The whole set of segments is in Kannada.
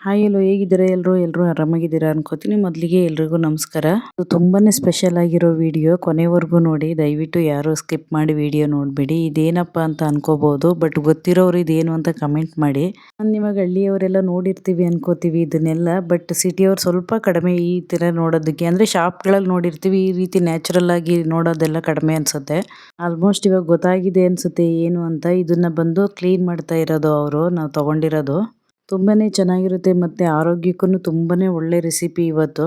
ಹಾಯ್ ಎಲ್ಲೋ ಹೇಗಿದ್ದೀರಾ ಎಲ್ಲರೂ ಆರಾಮಾಗಿದ್ದೀರಾ ಅನ್ಕೋತೀನಿ. ಮೊದಲಿಗೆ ಎಲ್ರಿಗೂ ನಮಸ್ಕಾರ. ಇದು ತುಂಬಾನೇ ಸ್ಪೆಷಲ್ ಆಗಿರೋ ವಿಡಿಯೋ, ಕೊನೆವರೆಗೂ ನೋಡಿ. ದಯವಿಟ್ಟು ಯಾರು ಸ್ಕಿಪ್ ಮಾಡಿ ವಿಡಿಯೋ ನೋಡಬೇಡಿ. ಇದೇನಪ್ಪ ಅಂತ ಅನ್ಕೋಬಹುದು, ಬಟ್ ಗೊತ್ತಿರೋರು ಇದೇನು ಅಂತ ಕಮೆಂಟ್ ಮಾಡಿ. ನಾನು ಇವಾಗ ಹಳ್ಳಿಯವರೆಲ್ಲ ನೋಡಿರ್ತೀವಿ ಅನ್ಕೋತೀವಿ ಇದನ್ನೆಲ್ಲ, ಬಟ್ ಸಿಟಿಯವ್ರು ಸ್ವಲ್ಪ ಕಡಿಮೆ ಈ ತರ ನೋಡೋದಕ್ಕೆ. ಅಂದ್ರೆ ಶಾಪ್ಗಳಲ್ಲಿ ನೋಡಿರ್ತೀವಿ, ಈ ರೀತಿ ನ್ಯಾಚುರಲ್ ಆಗಿ ನೋಡೋದೆಲ್ಲ ಕಡಿಮೆ ಅನ್ಸುತ್ತೆ. ಆಲ್ಮೋಸ್ಟ್ ಇವಾಗ ಗೊತ್ತಾಗಿದೆ ಅನ್ಸುತ್ತೆ ಏನು ಅಂತ. ಇದನ್ನ ಬಂದು ಕ್ಲೀನ್ ಮಾಡ್ತಾ ಇರೋದು ಅವರು, ನಾವು ತಗೊಂಡಿರೋದು. ತುಂಬಾನೇ ಚೆನ್ನಾಗಿರುತ್ತೆ ಮತ್ತು ಆರೋಗ್ಯಕ್ಕೂ ತುಂಬಾನೇ ಒಳ್ಳೆ ರೆಸಿಪಿ ಇವತ್ತು.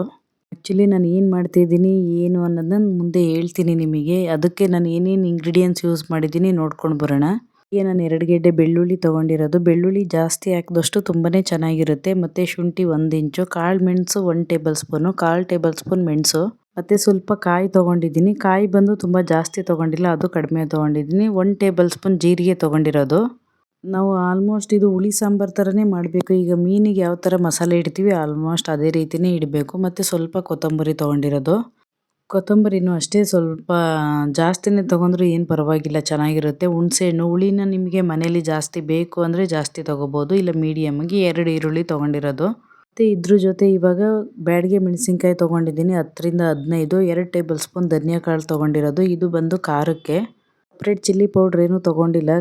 ಆ್ಯಕ್ಚುಲಿ ನಾನು ಏನು ಮಾಡ್ತಿದ್ದೀನಿ ಏನು ಅನ್ನೋದನ್ನ ಮುಂದೆ ಹೇಳ್ತೀನಿ ನಿಮಗೆ. ಅದಕ್ಕೆ ನಾನು ಏನೇನು ಇಂಗ್ರೀಡಿಯೆಂಟ್ಸ್ ಯೂಸ್ ಮಾಡಿದ್ದೀನಿ ನೋಡ್ಕೊಂಡು ಬರೋಣ. ಈಗ ನಾನು 2 ಗೆಡ್ಡೆ ಬೆಳ್ಳುಳ್ಳಿ ತೊಗೊಂಡಿರೋದು. ಬೆಳ್ಳುಳ್ಳಿ ಜಾಸ್ತಿ ಹಾಕಿದಷ್ಟು ತುಂಬಾನೇ ಚೆನ್ನಾಗಿರುತ್ತೆ. ಮತ್ತು ಶುಂಠಿ 1 ಇಂಚು, ಕಾಳು ಮೆಣಸು 1 ಟೇಬಲ್ ಸ್ಪೂನು, 1/4 ಟೇಬಲ್ ಸ್ಪೂನ್ ಮೆಣಸು, ಮತ್ತು ಸ್ವಲ್ಪ ಕಾಯಿ ತೊಗೊಂಡಿದ್ದೀನಿ. ಕಾಯಿ ಬಂದು ತುಂಬ ಜಾಸ್ತಿ ತೊಗೊಂಡಿಲ್ಲ, ಅದು ಕಡಿಮೆ ತೊಗೊಂಡಿದ್ದೀನಿ. 1 ಟೇಬಲ್ ಸ್ಪೂನ್ ಜೀರಿಗೆ ತೊಗೊಂಡಿರೋದು. ನಾವು ಆಲ್ಮೋಸ್ಟ್ ಇದು ಹುಳಿ ಸಾಂಬಾರು ಥರನೇ ಮಾಡಬೇಕು. ಈಗ ಮೀನಿಗೆ ಯಾವ ಥರ ಮಸಾಲೆ ಇಡ್ತೀವಿ ಆಲ್ಮೋಸ್ಟ್ ಅದೇ ರೀತಿಯೇ ಇಡಬೇಕು. ಮತ್ತು ಸ್ವಲ್ಪ ಕೊತ್ತಂಬರಿ ತೊಗೊಂಡಿರೋದು. ಕೊತ್ತಂಬರಿನೂ ಅಷ್ಟೇ ಸ್ವಲ್ಪ ಜಾಸ್ತಿನೇ ತೊಗೊಂಡ್ರು ಏನು ಪರವಾಗಿಲ್ಲ, ಚೆನ್ನಾಗಿರುತ್ತೆ. ಹುಣಸೆಹಣ್ಣು ಹುಳಿನ ನಿಮಗೆ ಮನೇಲಿ ಜಾಸ್ತಿ ಬೇಕು ಅಂದರೆ ಜಾಸ್ತಿ ತೊಗೋಬೋದು, ಇಲ್ಲ ಮೀಡಿಯಮ್ಮಾಗಿ 2 ಈರುಳ್ಳಿ ತೊಗೊಂಡಿರೋದು. ಮತ್ತು ಇದ್ರ ಜೊತೆ ಇವಾಗ ಬ್ಯಾಡಗೆ ಮೆಣಸಿನ್ಕಾಯಿ ತೊಗೊಂಡಿದ್ದೀನಿ 10ರಿಂದ 15, 2 ಟೇಬಲ್ ಸ್ಪೂನ್ ಧನಿಯಾ ಕಾಳು ತೊಗೊಂಡಿರೋದು. ಇದು ಬಂದು ಖಾರಕ್ಕೆ. ಸಪ್ರೇಟ್ ಚಿಲ್ಲಿ ಪೌಡ್ರ್ ಏನೂ ತೊಗೊಂಡಿಲ್ಲ.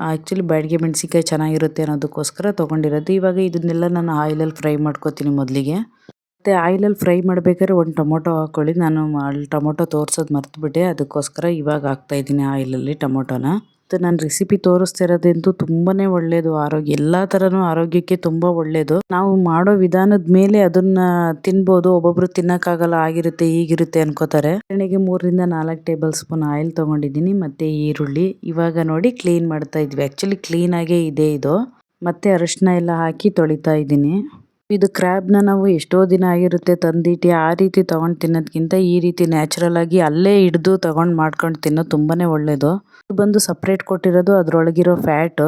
ಆ್ಯಕ್ಚುಲಿ ಬ್ಯಾಡಗೆ ಮೆಣಸಿನ್ಕಾಯಿ ಚೆನ್ನಾಗಿರುತ್ತೆ ಅನ್ನೋದಕ್ಕೋಸ್ಕರ ತೊಗೊಂಡಿರೋದು. ಇವಾಗ ಇದನ್ನೆಲ್ಲ ನಾನು ಆಯಿಲಲ್ಲಿ ಫ್ರೈ ಮಾಡ್ಕೊತೀನಿ ಮೊದಲಿಗೆ. ಮತ್ತು ಆಯಿಲಲ್ಲಿ ಫ್ರೈ ಮಾಡಬೇಕಾದ್ರೆ 1 ಟೊಮೊಟೊ ಹಾಕ್ಕೊಳ್ಳಿ. ನಾನು ಅಲ್ಲಿ ಟೊಮೊಟೊ ತೋರಿಸೋದು ಮರ್ತುಬಿಟ್ಟೆ, ಅದಕ್ಕೋಸ್ಕರ ಇವಾಗ ಹಾಕ್ತಾಯಿದ್ದೀನಿ ಆಯಿಲಲ್ಲಿ ಟೊಮೊಟೊನ. ಮತ್ತು ನಾನು ರೆಸಿಪಿ ತೋರಿಸ್ತಿರೋದಂತೂ ತುಂಬಾ ಒಳ್ಳೆಯದು. ಆರೋಗ್ಯ ಎಲ್ಲ ಥರನೂ ಆರೋಗ್ಯಕ್ಕೆ ತುಂಬ ಒಳ್ಳೆಯದು. ನಾವು ಮಾಡೋ ವಿಧಾನದ ಮೇಲೆ ಅದನ್ನು ತಿನ್ಬೋದು. ಒಬ್ಬೊಬ್ರು ತಿನ್ನೋಕ್ಕಾಗಲ್ಲ, ಆಗಿರುತ್ತೆ ಹೀಗಿರುತ್ತೆ ಅನ್ಕೋತಾರೆ. ಎಣ್ಣೆಗೆ 3ರಿಂದ 4 ಟೇಬಲ್ ಸ್ಪೂನ್ ಆಯಿಲ್ ತೊಗೊಂಡಿದ್ದೀನಿ. ಮತ್ತು ಈರುಳ್ಳಿ ಇವಾಗ ನೋಡಿ ಕ್ಲೀನ್ ಮಾಡ್ತಾ ಇದ್ವಿ. ಆ್ಯಕ್ಚುಲಿ ಕ್ಲೀನಾಗೇ ಇದೆ ಇದು. ಮತ್ತು ಅರಿಶಿನ ಎಲ್ಲ ಹಾಕಿ ತೊಳಿತಾ ಇದ್ದೀನಿ. ಇದು ಕ್ರ್ಯಾಬ್ನ ನಾವು ಎಷ್ಟೋ ದಿನ ಆಗಿರುತ್ತೆ ತಂದಿಟ್ಟು ಆ ರೀತಿ ತೊಗೊಂಡು ತಿನ್ನೋದಕ್ಕಿಂತ ಈ ರೀತಿ ನ್ಯಾಚುರಲ್ ಆಗಿ ಅಲ್ಲೇ ಹಿಡ್ದು ತೊಗೊಂಡು ಮಾಡ್ಕೊಂಡು ತಿನ್ನೋದು ತುಂಬಾ ಒಳ್ಳೆಯದು. ಇದು ಬಂದು ಸಪ್ರೇಟ್ ಕೊಟ್ಟಿರೋದು, ಅದರೊಳಗಿರೋ ಫ್ಯಾಟು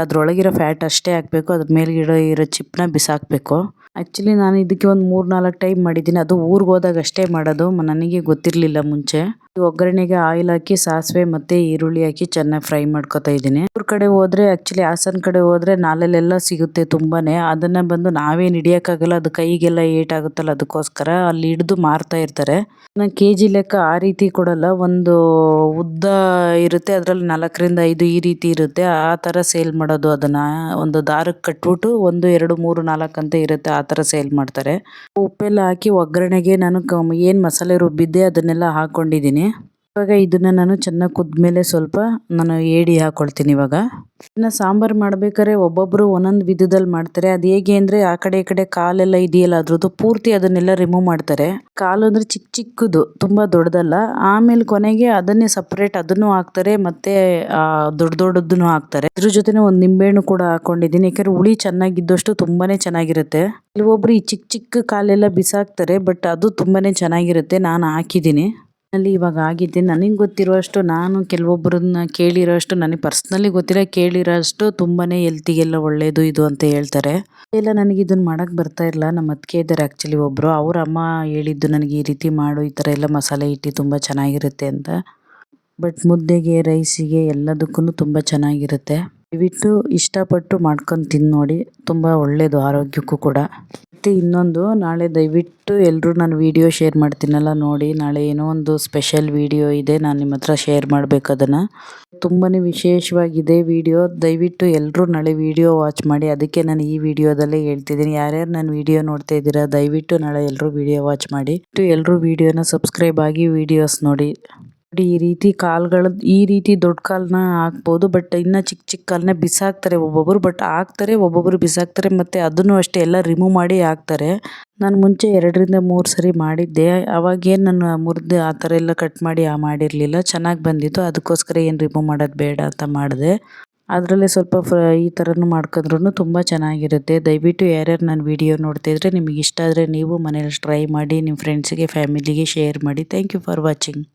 ಅದರೊಳಗಿರೋ ಫ್ಯಾಟ್ ಅಷ್ಟೇ ಹಾಕಬೇಕು. ಅದ್ರ ಮೇಲೆ ಇರೋ ಚಿಪ್ಪನ್ನ ಬಿಸಾಕಬೇಕು. ಆ್ಯಕ್ಚುಲಿ ನಾನು ಇದಕ್ಕೆ ಒಂದು 3-4 ಟೈಮ್ ಮಾಡಿದ್ದೀನಿ. ಅದು ಊರಿಗೆ ಹೋದಾಗ ಅಷ್ಟೇ ಮಾಡೋದು, ನನಗೆ ಗೊತ್ತಿರಲಿಲ್ಲ ಮುಂಚೆ. ಒಗ್ಗರಣೆಗೆ ಆಯಿಲ್ ಹಾಕಿ ಸಾಸಿವೆ ಮತ್ತು ಈರುಳ್ಳಿ ಹಾಕಿ ಚೆನ್ನಾಗಿ ಫ್ರೈ ಮಾಡ್ಕೊತಾ ಇದ್ದೀನಿ. ಊರ ಕಡೆ ಹೋದರೆ ಆ್ಯಕ್ಚುಲಿ ಹಾಸನ ಕಡೆ ಹೋದರೆ ನಾಲೆಲ್ಲ ಸಿಗುತ್ತೆ ತುಂಬಾ. ಅದನ್ನು ಬಂದು ನಾವೇನು ಹಿಡಿಯೋಕ್ಕಾಗಲ್ಲ, ಅದು ಕೈಗೆಲ್ಲ ಏಟಾಗುತ್ತಲ್ಲ, ಅದಕ್ಕೋಸ್ಕರ ಅಲ್ಲಿ ಹಿಡಿದು ಮಾರ್ತಾ ಇರ್ತಾರೆ. ನಾನು KG ಲೆಕ್ಕ ಆ ರೀತಿ ಕೊಡಲ್ಲ, ಒಂದು ಉದ್ದ ಇರುತ್ತೆ, ಅದರಲ್ಲಿ 4ರಿಂದ 5 ಈ ರೀತಿ ಇರುತ್ತೆ. ಆ ಥರ ಸೇಲ್ ಮಾಡೋದು. ಅದನ್ನು ಒಂದು ದಾರಕ್ಕೆ ಕಟ್ಬಿಟ್ಟು 1, 2, 3, 4 ಅಂತ ಇರುತ್ತೆ, ಆ ಥರ ಸೇಲ್ ಮಾಡ್ತಾರೆ. ಉಪ್ಪೆಲ್ಲ ಹಾಕಿ ಒಗ್ಗರಣೆಗೆ ನಾನು ಏನು ಮಸಾಲೆ ರುಬ್ಬಿದ್ದೆ ಅದನ್ನೆಲ್ಲ ಹಾಕ್ಕೊಂಡಿದ್ದೀನಿ. ಇವಾಗ ಇದನ್ನು ನಾನು ಚೆನ್ನಾಗಿ ಕುದ್ಮೇಲೆ ಸ್ವಲ್ಪ ನಾನು ಏಡಿ ಹಾಕ್ಕೊಳ್ತೀನಿ. ಇವಾಗ ಇನ್ನು ಸಾಂಬಾರು ಮಾಡ್ಬೇಕಾದ್ರೆ ಒಬ್ಬೊಬ್ಬರು ಒಂದೊಂದು ವಿಧದಲ್ಲಿ ಮಾಡ್ತಾರೆ. ಅದು ಹೇಗೆ ಅಂದರೆ ಆ ಕಡೆ ಈ ಕಡೆ ಕಾಲೆಲ್ಲ ಇದೆಯಲ್ಲ ಅದ್ರದ್ದು ಪೂರ್ತಿ ಅದನ್ನೆಲ್ಲ ರಿಮೂವ್ ಮಾಡ್ತಾರೆ. ಕಾಲು ಅಂದರೆ ಚಿಕ್ಕದು, ತುಂಬ ದೊಡ್ಡದಲ್ಲ. ಆಮೇಲೆ ಕೊನೆಗೆ ಅದನ್ನೇ ಸಪ್ರೇಟ್ ಅದನ್ನು ಹಾಕ್ತಾರೆ, ಮತ್ತು ದೊಡ್ಡದನ್ನು ಹಾಕ್ತಾರೆ. ಇದ್ರ ಜೊತೆನೇ ಒಂದು ನಿಂಬೆಹಣ್ಣು ಕೂಡ ಹಾಕ್ಕೊಂಡಿದ್ದೀನಿ, ಯಾಕಂದರೆ ಹುಳಿ ಚೆನ್ನಾಗಿದ್ದಷ್ಟು ತುಂಬಾ ಚೆನ್ನಾಗಿರುತ್ತೆ. ಕೆಲವೊಬ್ರು ಈ ಚಿಕ್ಕ ಕಾಲೆಲ್ಲ ಬಿಸಾಕ್ತಾರೆ, ಬಟ್ ಅದು ತುಂಬಾ ಚೆನ್ನಾಗಿರುತ್ತೆ. ನಾನು ಹಾಕಿದ್ದೀನಿ ಅಲ್ಲಿ. ಇವಾಗ ಆಗಿದ್ದೆ ನನಗೆ ಗೊತ್ತಿರೋಷ್ಟು, ನಾನು ಕೆಲವೊಬ್ಬರನ್ನ ಕೇಳಿರೋಷ್ಟು, ನನಗೆ ಪರ್ಸ್ನಲಿ ಗೊತ್ತಿರೋ ಕೇಳಿರೋಷ್ಟು ತುಂಬಾ ಹೆಲ್ತಿಗೆಲ್ಲ ಒಳ್ಳೆಯದು ಇದು ಅಂತ ಹೇಳ್ತಾರೆ. ಎಲ್ಲ ನನಗೆ ಇದನ್ನು ಮಾಡೋಕ್ಕೆ ಬರ್ತಾ ಇರಲಿಲ್ಲ. ನಮ್ಮ ಅತ್ತಿಗೆ ಇದ್ದಾರೆ ಆ್ಯಕ್ಚುಲಿ ಒಬ್ಬರು, ಅವ್ರ ಅಮ್ಮ ಹೇಳಿದ್ದು ನನಗೆ ಈ ರೀತಿ ಮಾಡು, ಈ ಥರ ಎಲ್ಲ ಮಸಾಲೆ ಇಟ್ಟು ತುಂಬ ಚೆನ್ನಾಗಿರುತ್ತೆ ಅಂತ. ಬಟ್ ಮುದ್ದೆಗೆ, ರೈಸಿಗೆ ಎಲ್ಲದಕ್ಕೂ ತುಂಬ ಚೆನ್ನಾಗಿರುತ್ತೆ. ದಯವಿಟ್ಟು ಇಷ್ಟಪಟ್ಟು ಮಾಡ್ಕೊಂಡು ತಿಂದು ನೋಡಿ, ತುಂಬ ಒಳ್ಳೆಯದು ಆರೋಗ್ಯಕ್ಕೂ ಕೂಡ. ಮತ್ತು ಇನ್ನೊಂದು, ನಾಳೆ ದಯವಿಟ್ಟು ಎಲ್ಲರೂ ನಾನು ವಿಡಿಯೋ ಶೇರ್ ಮಾಡ್ತೀನಲ್ಲ ನೋಡಿ. ನಾಳೆ ಏನೋ ಒಂದು ಸ್ಪೆಷಲ್ ವಿಡಿಯೋ ಇದೆ, ನಾನು ನಿಮ್ಮ ಹತ್ರ ಶೇರ್ ಮಾಡಬೇಕು ಅದನ್ನು. ತುಂಬಾ ವಿಶೇಷವಾಗಿದೆ ವಿಡಿಯೋ. ದಯವಿಟ್ಟು ಎಲ್ಲರೂ ನಾಳೆ ವಿಡಿಯೋ ವಾಚ್ ಮಾಡಿ. ಅದಕ್ಕೆ ನಾನು ಈ ವಿಡಿಯೋದಲ್ಲೇ ಹೇಳ್ತಿದ್ದೀನಿ, ಯಾರ್ಯಾರು ನಾನು ವಿಡಿಯೋ ನೋಡ್ತಾ ಇದ್ದೀರಾ ದಯವಿಟ್ಟು ನಾಳೆ ಎಲ್ಲರೂ ವಿಡಿಯೋ ವಾಚ್ ಮಾಡಿ. ಎಲ್ಲರೂ ವಿಡಿಯೋನ ಸಬ್ಸ್ಕ್ರೈಬ್ ಆಗಿ ವಿಡಿಯೋಸ್ ನೋಡಿ. ಈ ರೀತಿ ಕಾಳುಗಳು, ಈ ರೀತಿ ದೊಡ್ಡ ಕಾಲನ್ನ ಹಾಕ್ಬೋದು, ಬಟ್ ಇನ್ನು ಚಿಕ್ಕ ಕಾಲನ್ನ ಬಿಸಾಕ್ತಾರೆ ಒಬ್ಬೊಬ್ಬರು. ಬಟ್ ಹಾಕ್ತಾರೆ, ಒಬ್ಬೊಬ್ಬರು ಬಿಸಾಕ್ತಾರೆ. ಮತ್ತು ಅದನ್ನು ಅಷ್ಟೇ ಎಲ್ಲ ರಿಮೂವ್ ಮಾಡಿ ಹಾಕ್ತಾರೆ. ನಾನು ಮುಂಚೆ 2ರಿಂದ 3 ಸರಿ ಮಾಡಿದ್ದೆ. ಅವಾಗೇನು ನಾನು ಮುರಿದು ಆ ಥರ ಎಲ್ಲ ಕಟ್ ಮಾಡಿ ಮಾಡಿರಲಿಲ್ಲ, ಚೆನ್ನಾಗಿ ಬಂದಿತ್ತು. ಅದಕ್ಕೋಸ್ಕರ ಏನು ರಿಮೂವ್ ಮಾಡೋದು ಬೇಡ ಅಂತ ಮಾಡಿದೆ. ಅದರಲ್ಲೇ ಸ್ವಲ್ಪ ಈ ಥರನೂ ಮಾಡ್ಕೊಂಡ್ರೂ ತುಂಬ ಚೆನ್ನಾಗಿರುತ್ತೆ. ದಯವಿಟ್ಟು ಯಾರ್ಯಾರು ನಾನು ವಿಡಿಯೋ ನೋಡ್ತಾಯಿದ್ರೆ ನಿಮಗೆ ಇಷ್ಟ ಆದರೆ ನೀವು ಮನೇಲಿ ಟ್ರೈ ಮಾಡಿ, ನಿಮ್ಮ ಫ್ರೆಂಡ್ಸಿಗೆ ಫ್ಯಾಮಿಲಿಗೆ ಶೇರ್ ಮಾಡಿ. Thank you for watching.